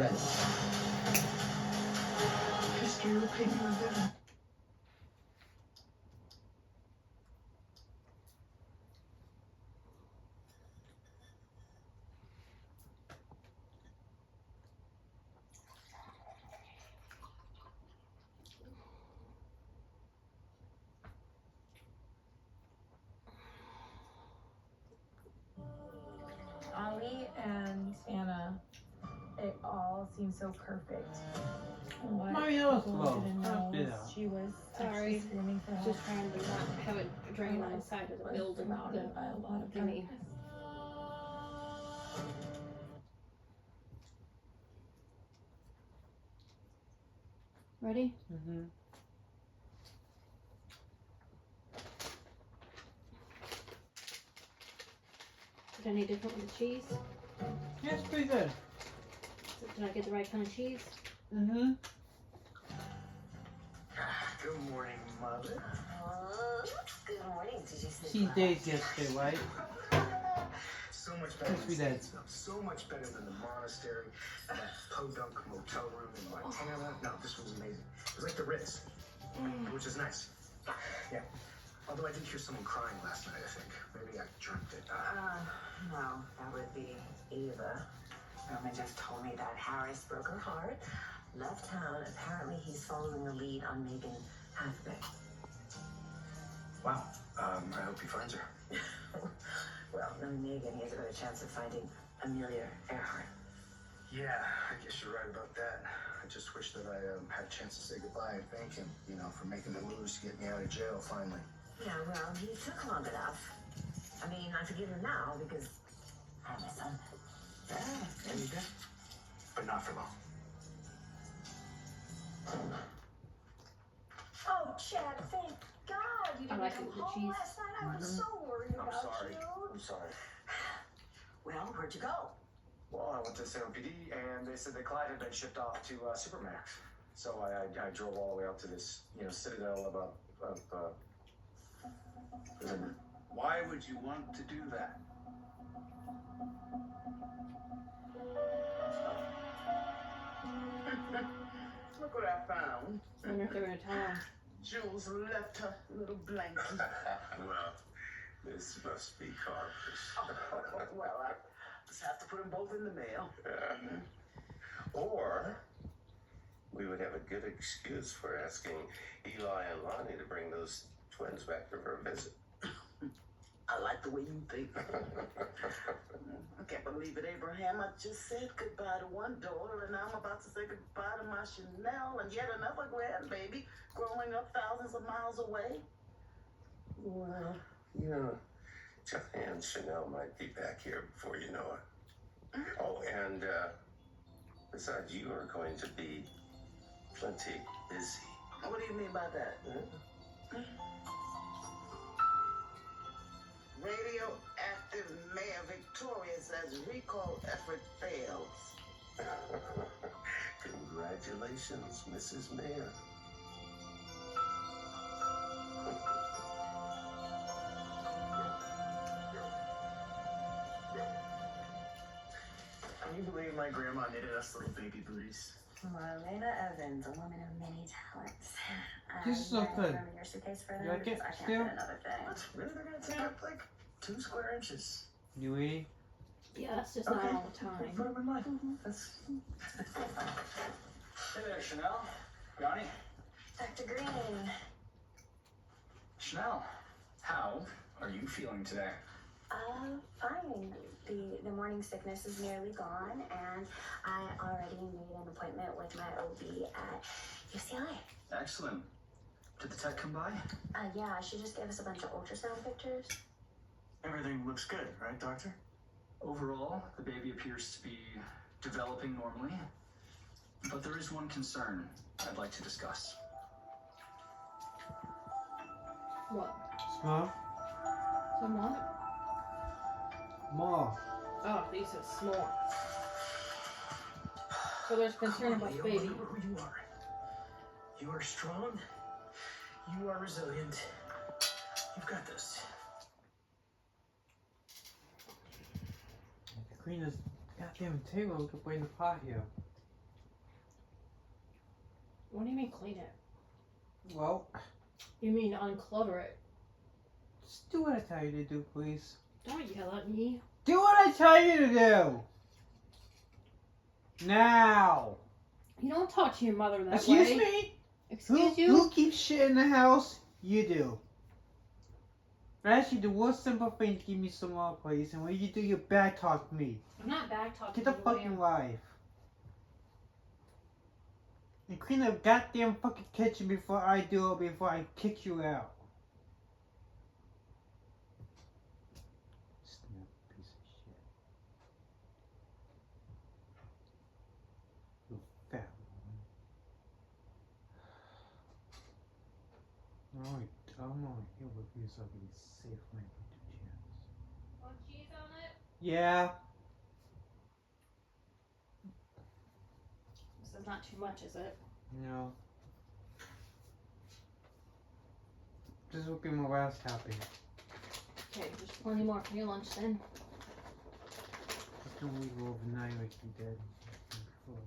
bed. History repeating of them. Ollie and Anna, it all seemed so perfect. What Mario was people slow. didn't know Yeah. was she was Sorry. actually screaming for help. Just trying to not have it drain on the side of the Was building. surrounded by a lot of thingy. darkness. Ready? Mm-hmm. Is it any different with the cheese? Yeah, it's pretty good. Did I get the right kind of cheese? Mm-hmm. Good morning, Mother. Good morning. Did you sleep Seen well? days yesterday, right? So much better Yes, we than did. stuff. So much better than the monastery, that podunk motel room in Montana. No, this was amazing. It was like the Ritz, which is nice. Yeah. Although I did hear someone crying last night, I think. Maybe I dreamt it. No, that would be Eva. Roman just told me that Harris broke her heart, left town. Apparently, he's following the lead on Megan Hathaway. Wow. I hope he finds her. Well, knowing Megan, he has a better chance of finding Amelia Earhart. Yeah, I guess you're right about that. I just wish that I had a chance to say goodbye and thank him, for making the moves to get me out of jail finally. Yeah, well, he took long enough. I mean, I forgive him now because I'm his son. And you did. But not for long. Oh, Chad, thank God you I didn't like come it with the home cheese. last night. I was so worried I'm about sorry. you. I'm sorry. Well, where'd you go? Well, I went to San PD and they said that Clyde had been shipped off to Supermax. So I drove all the way up to this, citadel of prison. Why would you want to do that? Look what I found. I wonder if they're going to tell him. Jules left her little blankie. Well, this must be Carter's. Well, I just have to put them both in the mail. Or we would have a good excuse for asking Eli and Lonnie to bring those twins back for a visit. I like the way you think. I can't believe it, Abraham. I just said goodbye to one daughter, and now I'm about to say goodbye to my Chanel and yet another grandbaby growing up thousands of miles away. Well, Johnny and Chanel might be back here before you know it. Oh, and besides, you are going to be plenty busy. What do you mean by that? Radioactive Mayor Victoria says recall effort fails. Congratulations, Mrs. Mayor. Can you believe my grandma knitted us little baby booties? Marlena Evans, a woman of many talents. This is so good. Room in your suitcase for You them like it because I can't still? fit another thing. What? Really? They're gonna take up like 2 square inches. You eating? Yeah, that's just not all the time. Put them in mine. That's... Hey there, Chanel. Johnny. Dr. Green. Chanel, how are you feeling today? Fine. The morning sickness is nearly gone, and I already made an appointment with my OB at UCLA. Excellent. Did the tech come by? Yeah, she just gave us a bunch of ultrasound pictures. Everything looks good, right, doctor? Overall, the baby appears to be developing normally, but there is one concern I'd like to discuss. What? Small? Some what? More. Oh, he said s'more. So there's concern about the baby. Remember who you are. You are strong. You are resilient. You've got this. Clean this goddamn table. We could bring the pot here. What do you mean clean it? Well, You mean unclutter it? just do what I tell you to do, please. Don't yell at me. Do what I tell you to do! Now! You don't talk to your mother that Excuse way. me? Excuse you? Who keeps shit in the house? You do. Actually, the worst simple thing to give me some more, please. And when you do, you back talk me. I'm not back talking Get the to you, fucking ma'am. life. And clean the goddamn fucking kitchen before I do it, before I kick you out. Snap piece of shit. You fat woman. I'm only here with you so I can be safe when I get the chance. Want cheese on it? Yeah. This is not too much, is it? No. This will be my last helping. Okay, there's plenty more for your lunch then. Just don't leave it overnight like you did before.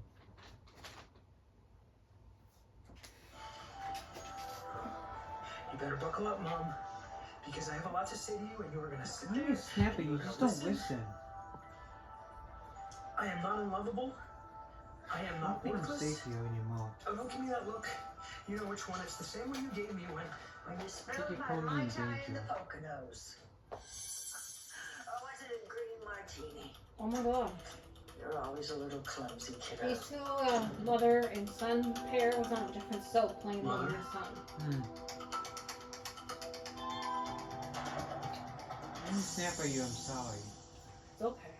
You better buckle up, Mom, because I have a lot to say to you, and you are gonna sit Why are there. you snapping? You and just don't listen. I am not unlovable. I am I don't not think I'm worthless. safe here anymore. Oh, don't give me that look. You know which one. It's the same one you gave me when When you smell Think you my call me Mai in Tai in the danger. Poconos. Or was it a green martini? Oh my god. You're always a little clumsy, kiddo. These two mother and son pair was on a different soap playing the Mother? your son. I didn't snap at you, I'm sorry. It's okay.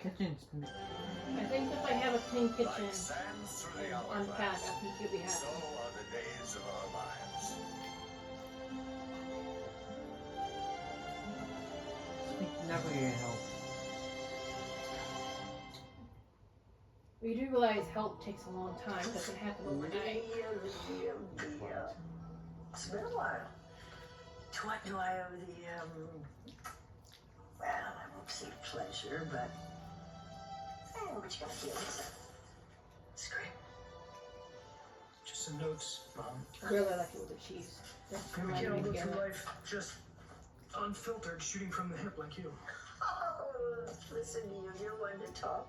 Kitchen's. I think if I have a clean kitchen Like sands through the and unpack, I think you'll be happy. So are the days of our lives. It's never gonna help. But you do realize help takes a long time, doesn't happen overnight. It's been a while. To what do I owe the, well, I won't say pleasure, but, what you gotta deal with. Script. just some notes, Mom. I really like it with the cheese. That's We reminded can't all me live again. through life just unfiltered, shooting from the hip like you. Oh, listen to you. You're one to talk.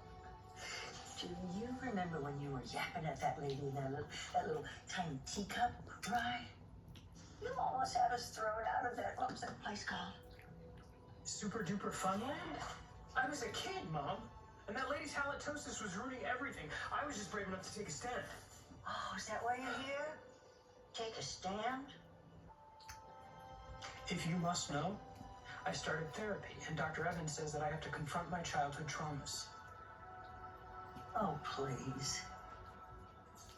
Do you remember when you were yapping at that lady in that little tiny teacup ride? You almost had us thrown out of that. What was that place called? Super duper funland? I was a kid, Mom. And that lady's halitosis was ruining everything. I was just brave enough to take a stand. Oh, is that why you're here? Take a stand? If you must know, I started therapy, and Dr. Evans says that I have to confront my childhood traumas. Oh, please.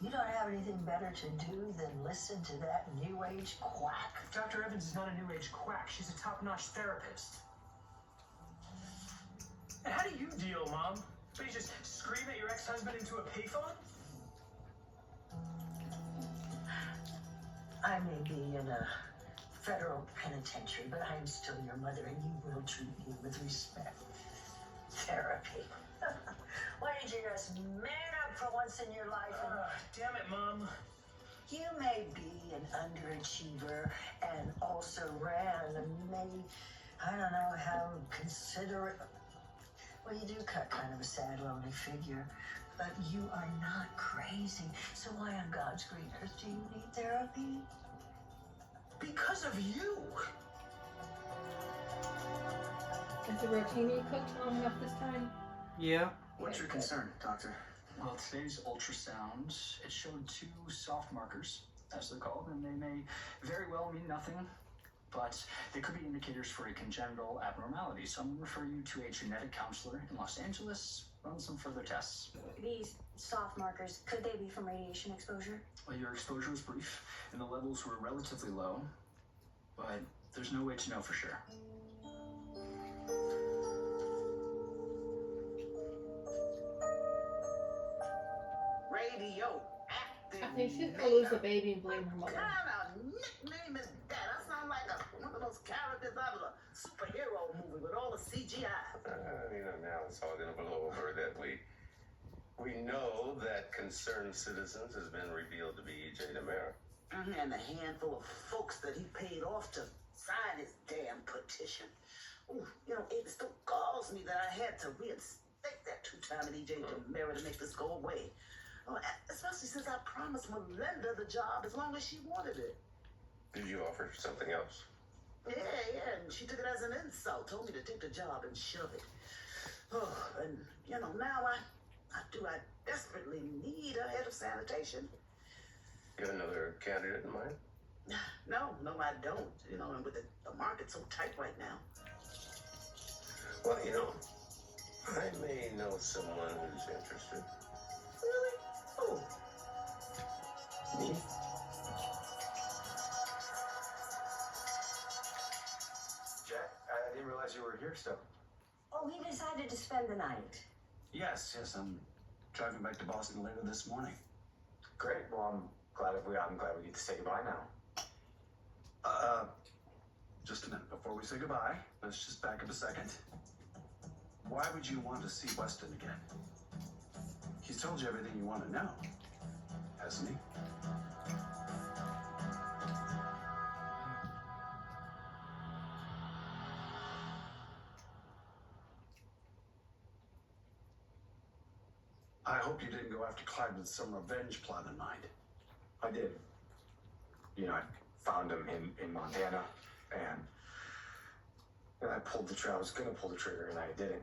You don't have anything better to do than listen to that new age quack? Dr. Evans is not a new age quack. She's a top-notch therapist. And how do you deal, Mom? Do you just scream at your ex-husband into a payphone? I may be in a federal penitentiary, but I am still your mother, and you will treat me with respect. Therapy. Why did you just man up for once in your life? And Damn it, Mom. you may be an underachiever and also ran I don't know how considerate. Well, you do cut kind of a sad, lonely figure, but you are not crazy. So why on God's green earth do you need therapy? Because of you. Is the rotini cooked long enough this time? Yeah. What's your concern, doctor? Well, today's ultrasound, it showed 2 soft markers, as they're called, and they may very well mean nothing, but they could be indicators for a congenital abnormality. So I'm going to refer you to a genetic counselor in Los Angeles, run some further tests. These soft markers, could they be from radiation exposure? Well, your exposure was brief, and the levels were relatively low, but there's no way to know for sure. I think she's gonna lose the baby and blame her mother. What kind of nickname is that? That sounds like one of those characters out of a superhero movie with all the CGI. Now it's all gonna blow over that we We know that Concerned Citizens has been revealed to be E.J. DeMera. And the handful of folks that he paid off to sign his damn petition. Ooh, you know, it still galls me that I had to reinstate that two-time E.J. DeMera to make this go away. Oh, especially since I promised Melinda the job as long as she wanted it. Did you offer something else? Yeah, and she took it as an insult, told me to take the job and shove it. Oh, and, you know, now I desperately need a head of sanitation. You have another candidate in mind? No, I don't. You know, and with the market so tight right now. Well, you know, I may know someone who's interested. Really? Who? Me? Jack, I didn't realize you were here still. Oh, he decided to spend the night. Yes, I'm driving back to Boston later this morning. Great. Well, I'm glad we get to say goodbye now. Just a minute before we say goodbye, let's just back up a second. Why would you want to see Weston again? He's told you everything you want to know, hasn't he? I hope you didn't go after Clyde with some revenge plot in mind. I did. You know, I found him in Montana, and I pulled the trigger. I was gonna pull the trigger, and I didn't.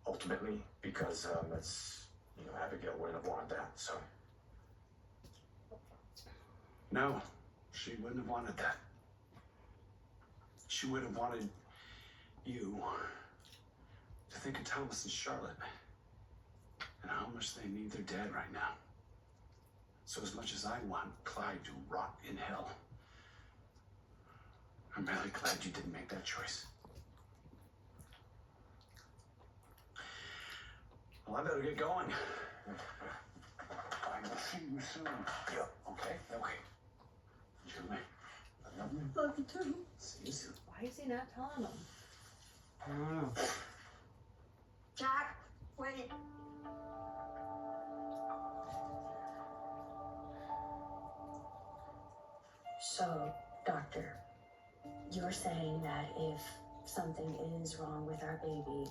Ultimately, because that's, you know, Abigail wouldn't have wanted that. So No, she wouldn't have wanted that. She would have wanted you to think of Thomas and Charlotte and how much they need their dad right now. So as much as I want Clyde to rot in hell, I'm really glad you didn't make that choice. Well, I better get going. I will see you soon. yeah, okay. Julie, I love you. Love you too. See you soon. Why is he not telling them? I don't know. Jack, wait. So, doctor, you're saying that if something is wrong with our baby,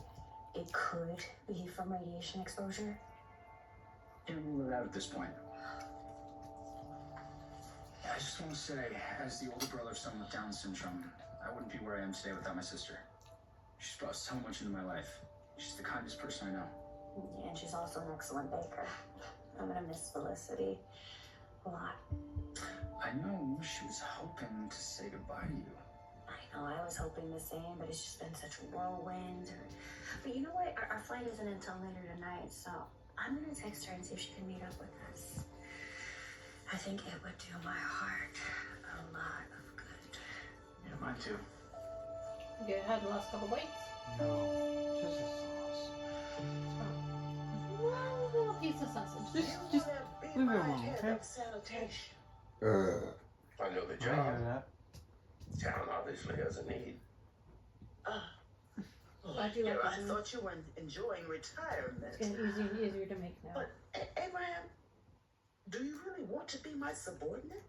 it could be from radiation exposure? Can't rule it out at this point. I just want to say, as the older brother of someone with Down syndrome, I wouldn't be where I am today without my sister. She's brought so much into my life. She's the kindest person I know. And she's also an excellent baker. I'm gonna miss Felicity a lot. I know she was hoping to say goodbye to you. I know, I was hoping the same, but it's just been such a whirlwind. But you know what? Our flight isn't until later tonight, so I'm gonna text her and see if she can meet up with us. I think it would do my heart a lot of good. Yeah, mine too. You had the last couple bites? No, just a sauce. One little piece of sausage. Just leave it alone, okay? Sanitation. I know the I job. hear that. Town obviously has a need. Glad you like I it. thought you were enjoying retirement. It's getting easier and easier to make now. But, Abraham, do you really want to be my subordinate?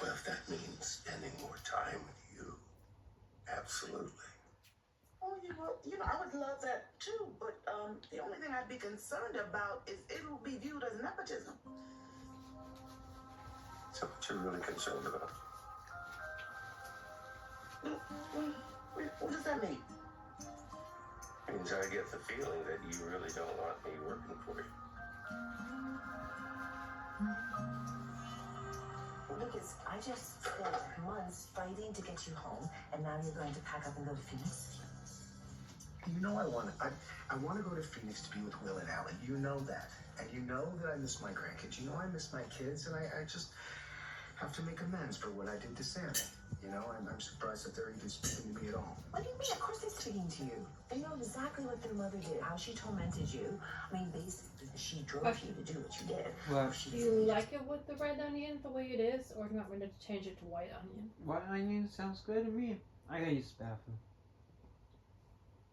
Well, if that means spending more time with you, absolutely. Oh, you know, I would love that too, but the only thing I'd be concerned about is it'll be viewed as nepotism. So what you're really concerned about? What does that mean? Means I get the feeling that you really don't want me working for you. Lucas, I just spent months fighting to get you home, and now you're going to pack up and go to Phoenix? You know I want to go to Phoenix to be with Will and Allie. You know that. And you know that I miss my grandkids. You know I miss my kids, and I just have to make amends for what I did to Sammy. You know, I'm surprised that they're even speaking to me at all. What do you mean? Of course they're speaking to you. They know exactly what their mother did, how she tormented you. I mean, basically, she drove you to do what you did. What? Do you like it with the red onion the way it is, or do you want me to change it to white onion? White onion sounds good to me. I gotta use the bathroom.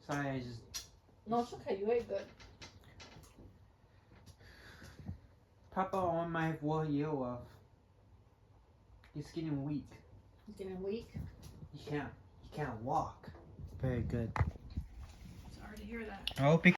Sorry, I just. No, it's okay. You ate good. Papa on my ear off. He's getting weak. He's getting weak. He can't walk. Very good. Sorry to hear that. I hope he